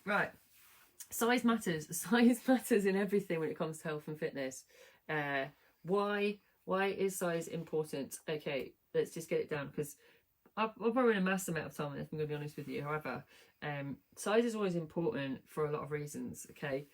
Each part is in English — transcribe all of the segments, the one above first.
Right. Size matters. Size matters in everything when it comes to health and fitness. Why is size important? Okay, let's just get it down, because I've probably a mass amount of time on this, I'm going to be honest with you. However, size is always important for a lot of reasons. Okay,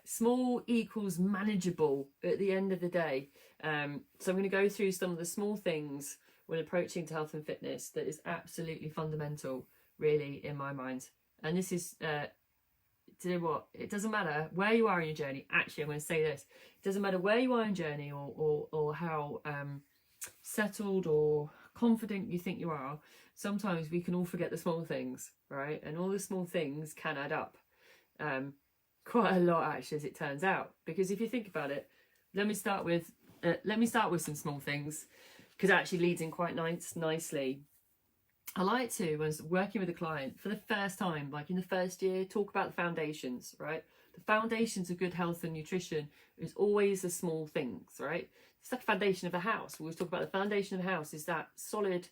small equals manageable at the end of the day. So I'm going to go through some of the small things when approaching to health and fitness that is absolutely fundamental, really, in my mind. And this is, do you know what? It doesn't matter where you are in your journey. Actually, I'm going to say this: it doesn't matter where you are in your journey, or how settled or confident you think you are. Sometimes we can all forget the small things, right? And all the small things can add up, quite a lot, actually, as it turns out. Because if you think about it, let me start with some small things, because it actually leads in quite nicely. I like to, when working with a client for the first time, like in the first year, talk about the foundations, right? The foundations of good health and nutrition is always the small things, right? It's like the foundation of a house. We always talk about the foundation of a house is that solid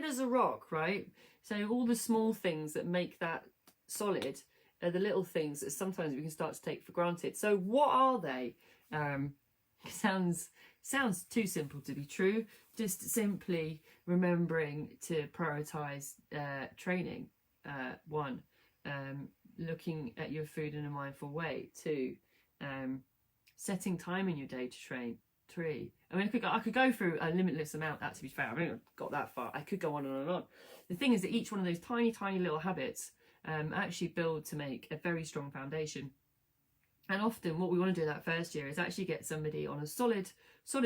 as a rock, right? So all the small things that make that solid are the little things that sometimes we can start to take for granted. So what are they? Sounds too simple to be true. Just simply remembering to prioritize training. One, looking at your food in a mindful way. Two, setting time in your day to train. Three, I mean, I could go through a limitless amount. That, to be fair, I haven't got that far. I could go on and on and on. The thing is that each one of those tiny little habits actually build to make a very strong foundation. And often what we want to do that first year is actually get somebody on a solid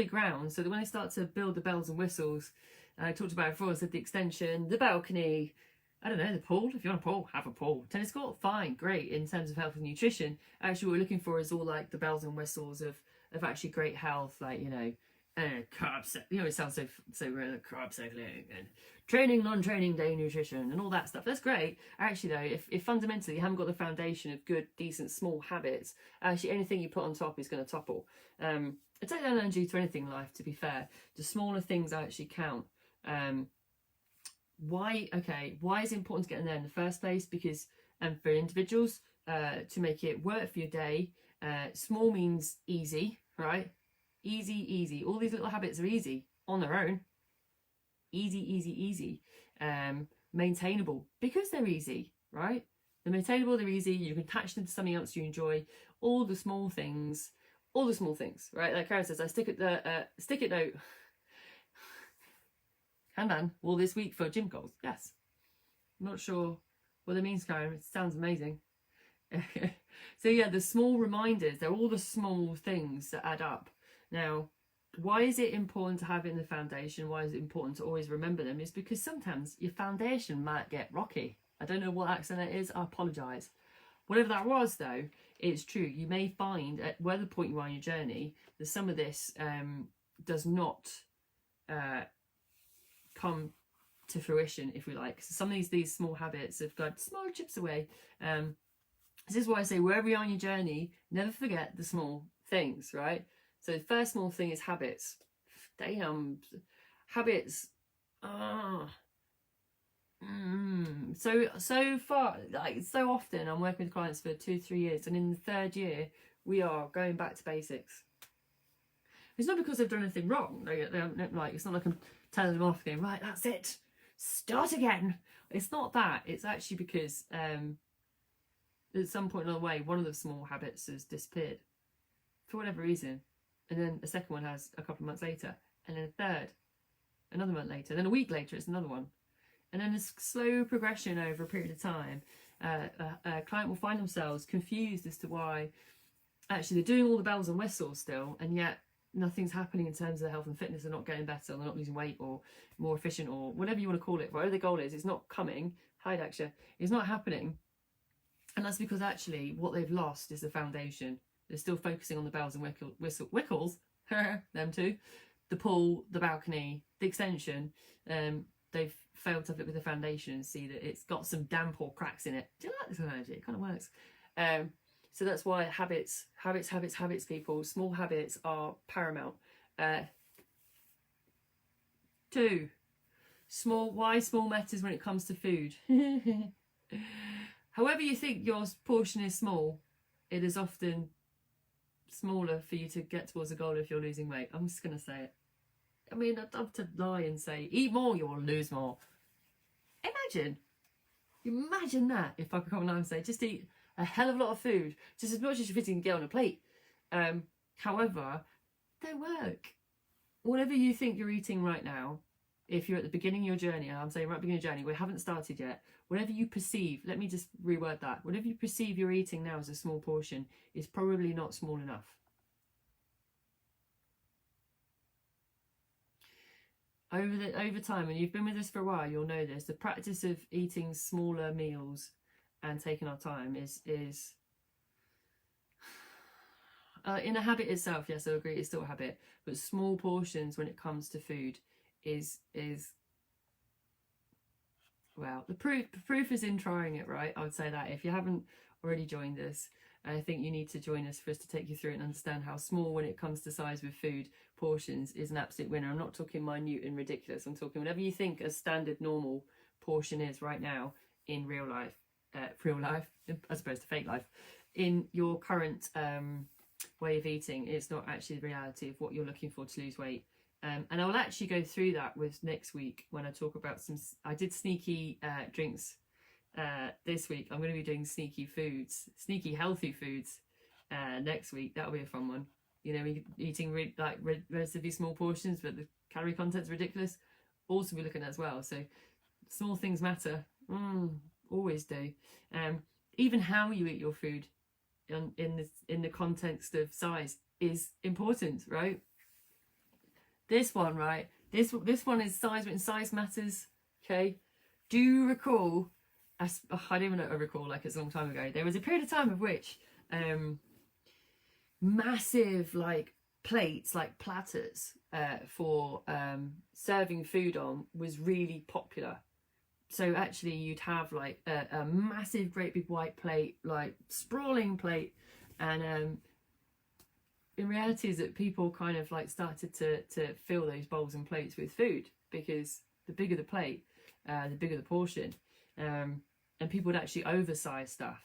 ground, so that when they start to build the bells and whistles, I talked about it before, I said the extension, the balcony, I don't know, the pool. If you want a pool, have a pool. Tennis court, fine, great. In terms of health and nutrition, actually what we're looking for is all like the bells and whistles of actually great health, like, you know, it sounds so carb cycling and training, non-training day nutrition and all that stuff. That's great. Actually though, if fundamentally you haven't got the foundation of good, decent, small habits, actually anything you put on top is going to topple. I take that energy to anything in life, to be fair. The smaller things actually count. Why is it important to get in there in the first place? Because for individuals, to make it work for your day, small means easy, right? Easy. All these little habits are easy on their own. Easy. Maintainable because they're easy, right? They're maintainable, they're easy. You can attach them to something else you enjoy. All the small things, right? Like Karen says, I stick it note. Kanban all this week for gym goals. Yes. I'm not sure what it means, Karen. It sounds amazing. So yeah, the small reminders, they're all the small things that add up. Now, why is it important to have it in the foundation? Why is it important to always remember them? Is because sometimes your foundation might get rocky. I don't know what accent that is. I apologise. Whatever that was, though, it's true. You may find at whatever point you are in your journey that some of this does not come to fruition, if we like. So some of these small habits have got small chips away. This is why I say wherever you are on your journey, never forget the small things, right? So the first small thing is habits. Damn, habits. So far, like so often, I'm working with clients for 2-3 years, and in the third year, we are going back to basics. It's not because they've done anything wrong. Like it's not like I'm telling them off, going right, that's it, start again. It's not that. It's actually because at some point along the way, one of the small habits has disappeared for whatever reason. And then a second one has a couple of months later. And then a third, another month later. Then a week later, it's another one. And then a slow progression over a period of time. A client will find themselves confused as to why actually they're doing all the bells and whistles still, and yet nothing's happening in terms of their health and fitness. They're not getting better, they're not losing weight or more efficient or whatever you want to call it. Whatever the goal is, it's not coming. Hi, Daksha. It's not happening. And that's because actually what they've lost is the foundation. They're still focusing on the bells and whistles, them too, the pool, the balcony, the extension. They've failed to look at the foundation and see that it's got some damp or cracks in it. Do you like this analogy? It kind of works. So that's why habits, people. Small habits are paramount. Two, why small matters when it comes to food. however you think your portion is small, it is often smaller for you to get towards a goal if you're losing weight. I'm just going to say it. I mean, I'd love to lie and say, eat more, you'll lose more. Imagine that if I could come along and say, just eat a hell of a lot of food, just as much as you can get on a plate. However, they work. Whatever you think you're eating right now, if you're at the beginning of your journey, and I'm saying right at the beginning of your journey, we haven't started yet, whatever you perceive, let me just reword that, whatever you perceive you're eating now as a small portion is probably not small enough. Over time, and you've been with us for a while, you'll know this, the practice of eating smaller meals and taking our time is in a habit itself, yes, I agree, it's still a habit, but small portions when it comes to food is well, the proof is in trying it, right? I would say that if you haven't already joined us, I think you need to join us for us to take you through it and understand how small, when it comes to size with food portions, is an absolute winner. I'm not talking minute and ridiculous. I'm talking whatever you think a standard normal portion is right now in real life, as opposed to fake life, in your current way of eating. It's not actually the reality of what you're looking for to lose weight. And I will actually go through that with next week when I talk about I did sneaky drinks this week. I'm going to be doing sneaky healthy foods next week. That'll be a fun one. You know, eating relatively small portions, but the calorie content's ridiculous. Also be looking at as well. So small things matter. Always do. Even how you eat your food in the context of size is important, right? This one, right? This one is size, when size matters. Okay. Do you recall? I don't even know. I recall, like it's a long time ago. There was a period of time of which massive like plates, like platters for serving food on was really popular. So actually, you'd have like a massive, great big white plate, like sprawling plate, and in reality is that people kind of like started to fill those bowls and plates with food, because the bigger the plate, the bigger the portion, and people would actually oversize stuff.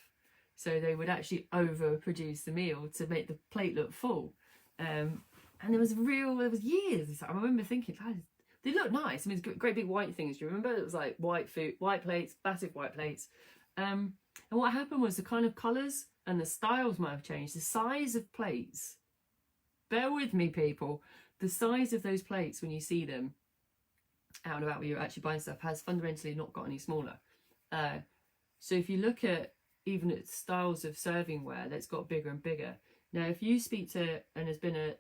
So they would actually overproduce the meal to make the plate look full. And there was years. I remember thinking, they look nice. I mean, it's great big white things. Do you remember? It was like white plates, massive white plates. And what happened was the kind of colours and the styles might have changed. The size of plates, bear with me, people. The size of those plates when you see them out and about where you're actually buying stuff has fundamentally not got any smaller. So if you look at even at styles of servingware, that's got bigger and bigger. Now, if you speak to, and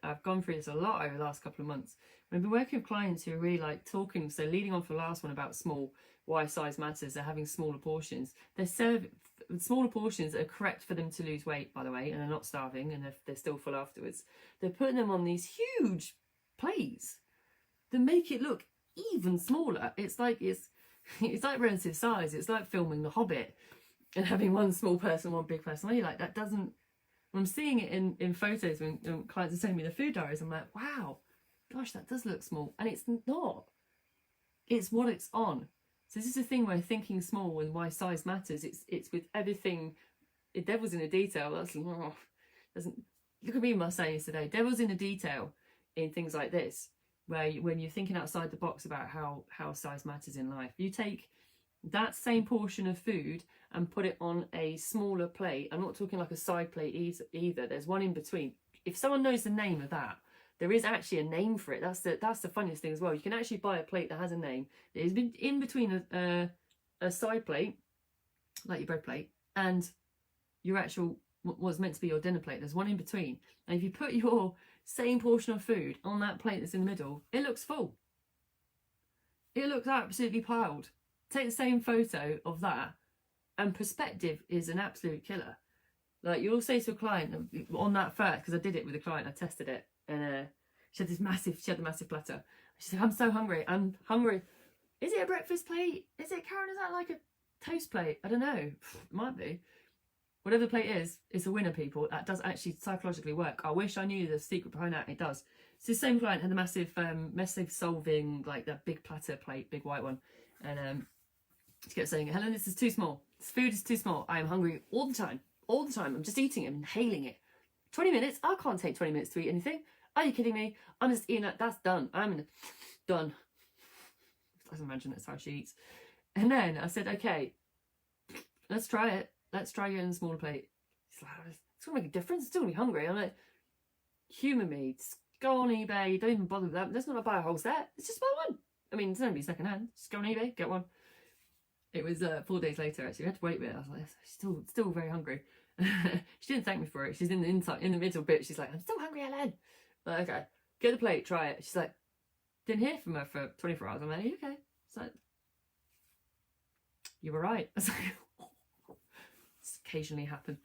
I've gone through this a lot over the last couple of months, I've been working with clients who are really like talking, so leading on for the last one about why size matters, they're having smaller portions. They're serving smaller portions that are correct for them to lose weight, by the way, and they're not starving, and they're still full afterwards. They're putting them on these huge plates that make it look even smaller. It's like relative size. It's like filming The Hobbit and having one small person, one big person. You're like, that doesn't. When I'm seeing it in photos when clients are sending me the food diaries, I'm like, wow, gosh, that does look small, and it's not. It's what it's on. So this is the thing where thinking small and why size matters. It's with everything. The devil's in the detail. Doesn't look at me. Must say today. Devil's in the detail in things like this, where when you're thinking outside the box about how size matters in life, you take that same portion of food and put it on a smaller plate. I'm not talking like a side plate either. There's one in between. If someone knows the name of that, there is actually a name for it. That's the funniest thing as well. You can actually buy a plate that has a name. It is in between a side plate, like your bread plate, and your actual what's meant to be your dinner plate. There's one in between. And if you put your same portion of food on that plate that's in the middle, it looks full. It looks absolutely piled. Take the same photo of that, and perspective is an absolute killer. Like, you'll say to a client on that first, because I did it with a client, I tested it, and she had the massive platter. She said, I'm so hungry. I'm hungry. Is it a breakfast plate? Is it, Karen, is that like a toast plate? I don't know. It might be. Whatever the plate is, it's a winner, people. That does actually psychologically work. I wish I knew the secret behind that. It does. So the same client had the massive solving, like that big platter plate, big white one. And she kept saying, Helen, this is too small. This food is too small. I am hungry all the time. All the time. I'm just eating it, I'm inhaling it. 20 minutes? I can't take 20 minutes to eat anything. Are you kidding me? I'm just eating it. That's done. Done. I imagine that's how she eats. And then I said, okay, let's try it. Let's try getting a smaller plate. She's like, it's going to make a difference. It's still going to be hungry. I'm like, humour me. Just go on eBay. Don't even bother with that. Let's not buy a whole set. It's just buy one. I mean, it's only second hand. Just go on eBay, get one. It was 4 days later, actually. We had to wait a bit. I was like, still very hungry. She didn't thank me for it. She's in the middle bit. She's like, I'm still hungry, Helen. Like, okay, get the plate, try it. She's like, didn't hear from her for 24 hours. I'm like, okay. It's like, you were right. I was like, it's occasionally happened.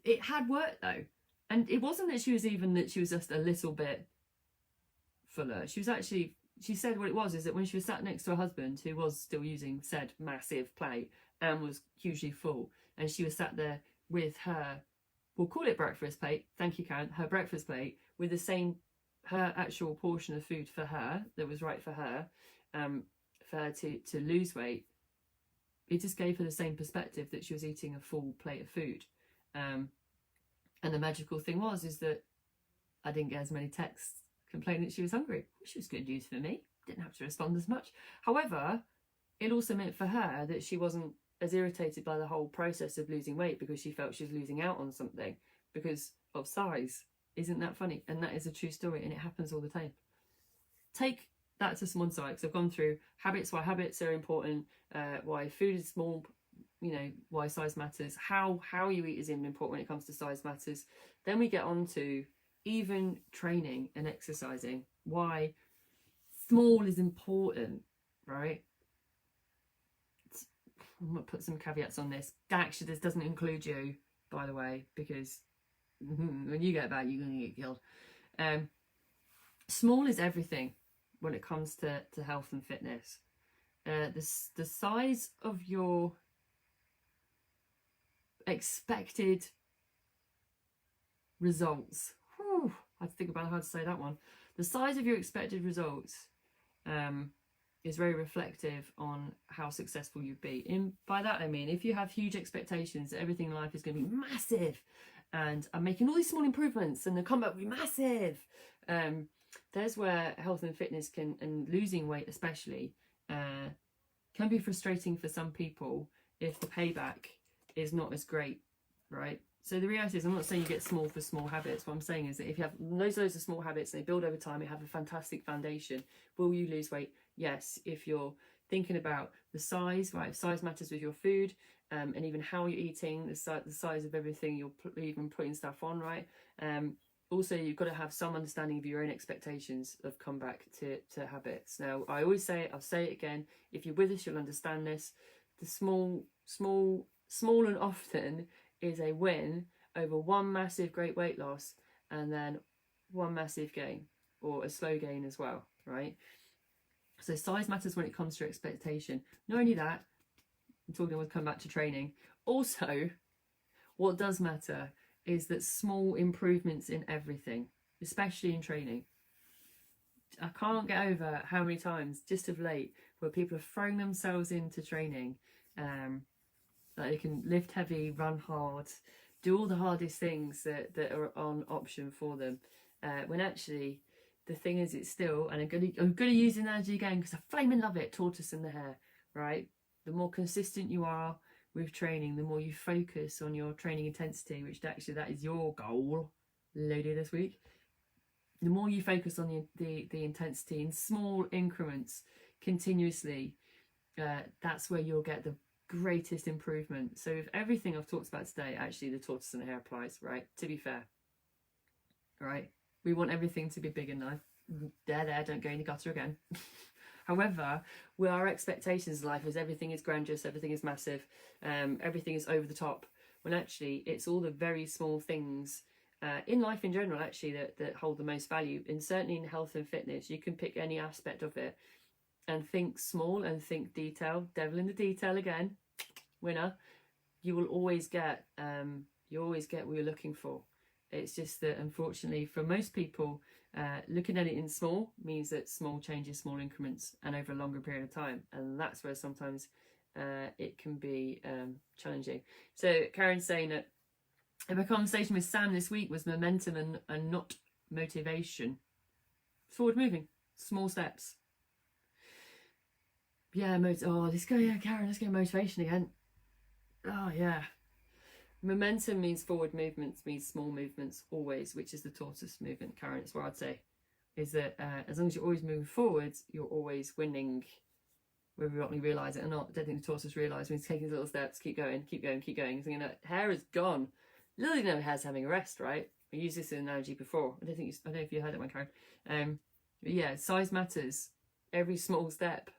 It had worked though. And it wasn't that she was just a little bit fuller. She said what it was is that when she was sat next to her husband, who was still using said massive plate and was hugely full, and she was sat there with her, we'll call it breakfast plate, thank you Karen, her breakfast plate with the same, her actual portion of food for her, that was right for her to lose weight, it just gave her the same perspective that she was eating a full plate of food. And the magical thing is that I didn't get as many texts complaining that she was hungry, which was good news for me. Didn't have to respond as much. However, it also meant for her that she wasn't as irritated by the whole process of losing weight because she felt she was losing out on something because of size. Isn't that funny? And that is a true story, and it happens all the time. Take that to one side, because I've gone through habits, why habits are important, why food is small, you know, why size matters, how you eat is important when it comes to size matters. Then we get on to even training and exercising, why small is important, right? I'm going to put some caveats on this. Actually, this doesn't include you, by the way, because when you get back, you're going to get killed. Small is everything when it comes to health and fitness. The size of your expected results. Whew, I had to think about how to say that one. The size of your expected results is very reflective on how successful you'd be. And by that I mean, if you have huge expectations that everything in life is going to be massive, and I'm making all these small improvements and the comeback will be massive, there's where health and fitness can, and losing weight especially, can be frustrating for some people if the payback is not as great, right? So the reality is, I'm not saying you get small for small habits. What I'm saying is that if you have loads of small habits and they build over time, you have a fantastic foundation. Will you lose weight? Yes. If you're thinking about the size, right? Size matters with your food, and even how you're eating, the size of everything you're even putting stuff on, right? Also, you've got to have some understanding of your own expectations of comeback to habits. Now, I always say it, I'll say it again. If you're with us, you'll understand this. The small and often is a win over one massive great weight loss and then one massive gain, or a slow gain as well, right? So size matters when it comes to your expectation. Not only that, I'm talking, we'll come back to training. Also, what does matter is that small improvements in everything, especially in training. I can't get over how many times just of late where people are throwing themselves into training, that they can lift heavy, run hard, do all the hardest things that are on option for them, when actually the thing is, it's still, and I'm gonna use the analogy again because I flaming love it, tortoise in the hare, right? The more consistent you are with training, the more you focus on your training intensity, which actually that is your goal, lady, this week. The more you focus on the intensity in small increments continuously, that's where you'll get the greatest improvement. So if everything I've talked about today, actually the tortoise and the hare applies, right? To be fair, right? We want everything to be big in life. There, don't go in the gutter again. However, with our expectations in life is everything is grandiose, everything is massive, everything is over the top, when actually it's all the very small things in life in general actually that hold the most value. And certainly in health and fitness, you can pick any aspect of it and think small and think detail. Devil in the detail again, winner. You will always get what you're looking for. It's just that unfortunately for most people, looking at it in small means that small changes, small increments, and over a longer period of time. And that's where sometimes it can be challenging. So Karen's saying that my conversation with Sam this week was momentum and not motivation. Forward moving, small steps. Yeah, let's go, yeah, Karen, let's go motivation again. Oh, yeah. Momentum means forward movements, means small movements always, which is the tortoise movement, Karen. It's what I'd say. Is that as long as you're always moving forwards, you're always winning, whether you actually realise it or not. I don't think the tortoise realised when he's taking little steps, keep going, keep going, keep going. He's thinking that hair is gone. Little you know, hair's having a rest, right? I used this analogy before. I don't know if you heard it one, Karen. But yeah, size matters. Every small step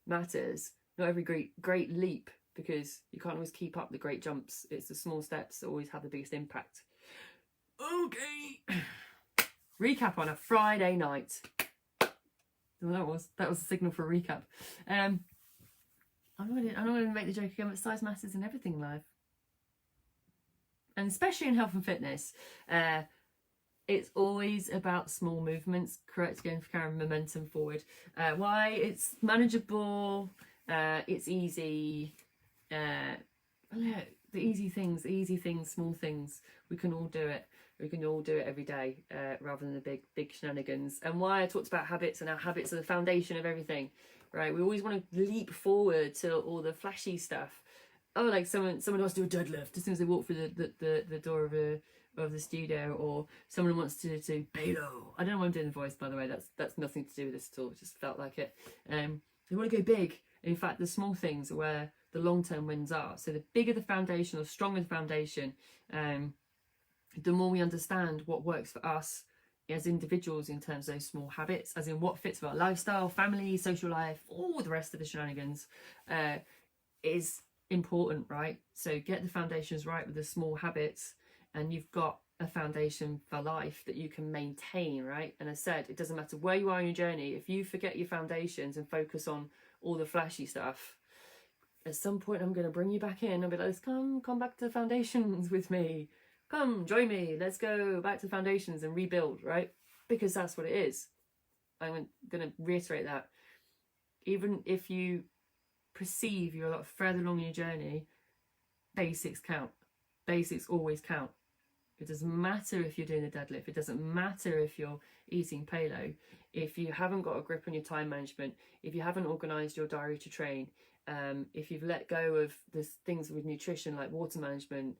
matters. Not every great leap, because you can't always keep up the great jumps. It's the small steps that always have the biggest impact. Okay. Recap on a Friday night. Well, that was a signal for a recap. I'm not gonna make the joke again, but size matters in everything in life, and especially in health and fitness. It's always about small movements. Correct again for Karen. Momentum forward. Why? It's manageable. It's easy. The easy things, small things. We can all do it. We can all do it every day, rather than the big shenanigans. And why I talked about habits, and our habits are the foundation of everything, right? We always want to leap forward to all the flashy stuff. Oh, like someone wants to do a deadlift as soon as they walk through the door of the studio, or someone wants to do payload. I don't know why I'm doing the voice, by the way. That's nothing to do with this at all. It just felt like it. They want to go big. In fact, the small things are where the long-term wins are. So the bigger the foundation, or stronger the foundation, the more we understand what works for us as individuals in terms of those small habits, as in what fits for our lifestyle, family, social life, all the rest of the shenanigans, is important, right? So get the foundations right with the small habits, and you've got a foundation for life that you can maintain, right? And as I said, it doesn't matter where you are in your journey. If you forget your foundations and focus on all the flashy stuff, at some point I'm going to bring you back in and be like, come back to the foundations with me. Come, join me. Let's go back to the foundations and rebuild, right? Because that's what it is. I'm going to reiterate that. Even if you perceive you're a lot further along in your journey, basics count. Basics always count. It doesn't matter if you're doing a deadlift. It doesn't matter if you're eating paleo. If you haven't got a grip on your time management, if you haven't organised your diary to train, if you've let go of the things with nutrition like water management,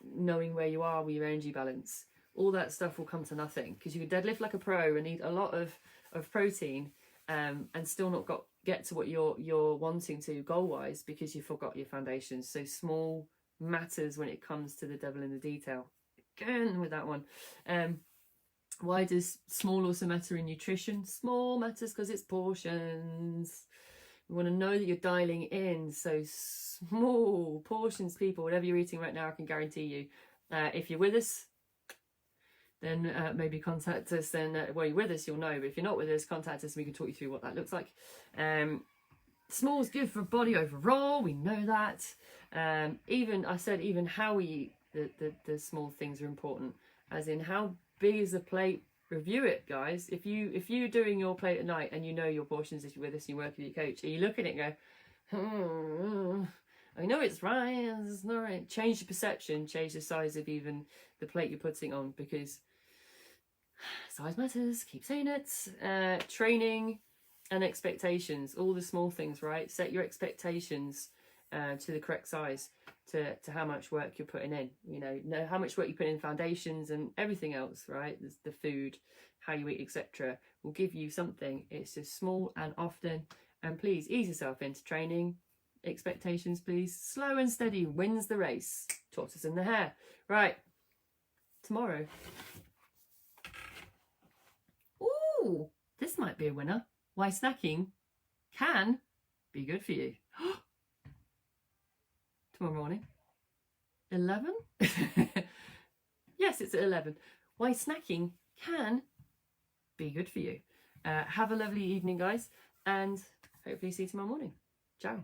knowing where you are with your energy balance, all that stuff will come to nothing, because you can deadlift like a pro and eat a lot of protein, and still not get to what you're wanting to goal wise, because you forgot your foundations. So small matters when it comes to the devil in the detail. Again with that one. Why does small also matter in nutrition? Small matters because it's portions. You want to know that you're dialing in. So small portions, people. Whatever you're eating right now, I can guarantee you. If you're with us, then maybe contact us. Then well, you're with us, you'll know. But if you're not with us, contact us and we can talk you through what that looks like. Small is good for body overall. We know that. Even how we eat, the small things are important. As in, how big is the plate? Review it, guys. If you're doing your plate at night and you know your portions, if you're with us and you work with your coach, and you look at it and go, I know it's right, it's not right. Change the perception, change the size of even the plate you're putting on, because size matters. Keep saying it. Training and expectations, all the small things, right? Set your expectations to the correct size, to how much work you're putting in. Know how much work you put in foundations and everything else, right? The food, how you eat, etc. will give you something. It's just small and often. And please ease yourself into training. Expectations, please. Slow and steady wins the race. Tortoise in the hare. Right. Tomorrow. Ooh, this might be a winner. Why snacking can be good for you. Tomorrow morning. 11? Yes, it's at 11. Why snacking can be good for you. Have a lovely evening, guys, and hopefully see you tomorrow morning. Ciao.